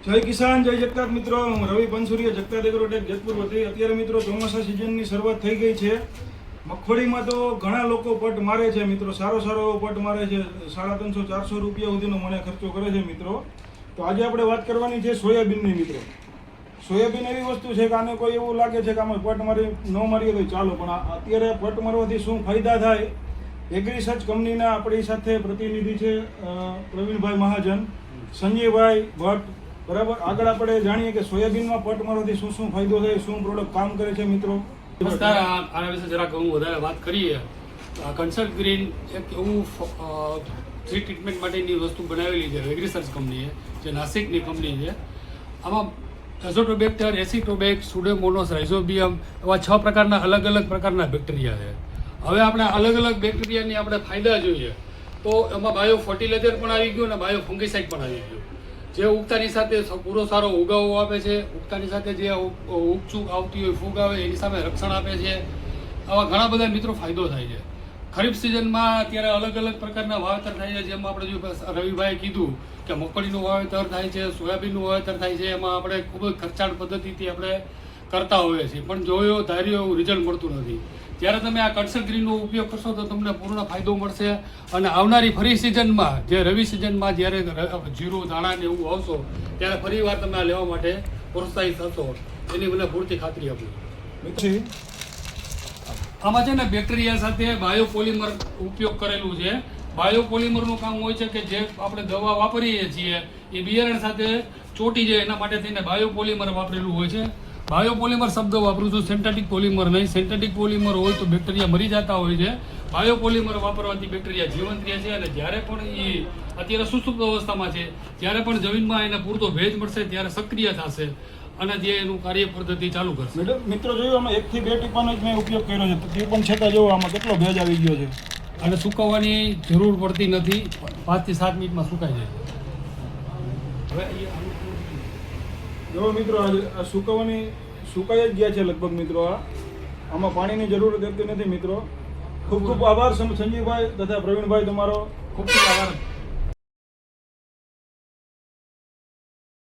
જય કિસાન જય જગતાર મિત્રો, હું રવિ પંસુરિયા જગતાર એગ્રોટેક જેતપુર વતી. અત્યારે મિત્રો ચોમાસા સિઝનની શરૂઆત થઈ ગઈ છે. મગફળીમાં તો ઘણા લોકો પટ મારે છે મિત્રો, સારો એવો પટ મારે છે. 350-400 રૂપિયા સુધીનો મને ખર્ચો કરે છે મિત્રો. તો આજે આપણે વાત કરવાની છે સોયાબીનની મિત્રો. સોયાબીન એવી વસ્તુ છે કે આને કોઈ એવું લાગે છે કે આમાં પટ મારી ન મારીએ તો ચાલો, પણ અત્યારે પટ મારવાથી શું ફાયદા થાય, એગ્રી સર્ચ કંપનીના આપણી સાથે પ્રતિનિધિ છે પ્રવીણભાઈ મહાજન, સંજયભાઈ ભટ્ટ. બરાબર, આગળ આપણે જાણીએ કે સોયાબીનમાં પટ મારવાથી શું શું ફાયદો થાય, શું પ્રોડક્ટ કામ કરે છે મિત્રો. નમસ્કાર, આના વિશે જરાક હું વધારે વાત કરીએ. કન્સલ્ટ ગ્રીન એક એવું ટ્રી ટ્રીટમેન્ટ માટેની વસ્તુ બનાવેલી છે એગ્રી સર્ચ કંપનીએ, જે નાસિકની કંપની છે. આમાં એઝોટોબેક્ટર, એસિટોબેક, સુડોમોનાસ, રાઇઝોબિયમ એવા 6 પ્રકારના અલગ અલગ પ્રકારના બેક્ટેરિયા છે. હવે આપણે અલગ અલગ બેક્ટેરિયાની આપણે ફાયદા જોઈએ તો એમાં બાયો ફર્ટિલાઇઝર પણ આવી ગયું અને બાયો ફંગીસાઇડ પણ આવી ગયું, જે ઉગતાની સાથે પૂરો સારો ઉગાવો આપે છે. ઉગતાની સાથે જે ઉગચૂક આવતી હોય, ફૂગ આવે એની સામે રક્ષણ આપે છે. આવા ઘણા બધા મિત્રો ફાયદો થાય છે. ખરીફ સિઝનમાં અત્યારે અલગ અલગ પ્રકારના વાવેતર થાય છે. જેમાં આપણે જો રવિભાઈએ કીધું કે મગફળીનું વાવેતર થાય છે, સોયાબીનનું વાવેતર થાય છે. એમાં આપણે ખૂબ જ ખર્ચાળ પદ્ધતિથી આપણે કરતા હોઈએ છીએ, પણ જોયો ધાર્યો એવું રિઝલ્ટ મળતું નથી. જ્યારે તમે આ કન્સલ્ટ ગ્રીનનો ઉપયોગ કરશો તો તમને પૂર્ણ ફાયદો મળશે. અને આવનારી ફરી સિઝનમાં, જે રવિ સિઝનમાં જ્યારે જીરું દાણા ને એવું આવશો ત્યારે ફરી વાર તમે આ લેવા માટે પ્રોત્સાહિત થશો, એની મને પૂરતી ખાતરી આપું. આમાં છે ને બેક્ટેરિયા સાથે બાયોપોલિમર ઉપયોગ કરેલું છે. બાયોપોલિમરનું કામ હોય છે કે જે આપણે દવા વાપરીએ છીએ એ બિયારણ સાથે ચોંટી જાય એના માટે થઈને બાયોપોલિમર વાપરેલું હોય છે. બાયોપોલિમર શબ્દ વાપરું છું, સિન્થેટિક પોલિમર નહીં. સિન્થેટિક પોલિમર હોય તો બેક્ટેરિયા મરી જતા હોય છે. બાયોપોલિમર વાપરવાથી બેક્ટેરિયા જીવંત રહે છે અને જ્યારે પણ એ અત્યારે સુસુપ્ત અવસ્થામાં છે ત્યારે પણ જમીનમાં એને પૂરતો ભેજ મળશે ત્યારે સક્રિય થશે અને જે એનું કાર્ય પદ્ધતિ ચાલુ કરશે. મિત્રો જોયું, આમાં 1 થી 2 ટીપાનો જ મેં ઉપયોગ કર્યો છે, તે પણ છતાં જોવો આમાં કેટલો ભેજ આવી ગયો છે. અને સુકવવાની જરૂર પડતી નથી, 5 થી 7 મિનિટમાં સુકાઈ જાય. હવે જો મિત્રો આ સુકાઈ જ ગયા છે લગભગ મિત્રો. આમાં પાણીની જરૂર રહેતી નથી મિત્રો. ખૂબ ખૂબ આભાર સંજયભાઈ તથા પ્રવીણભાઈ, તમારો ખૂબ ખૂબ આભાર.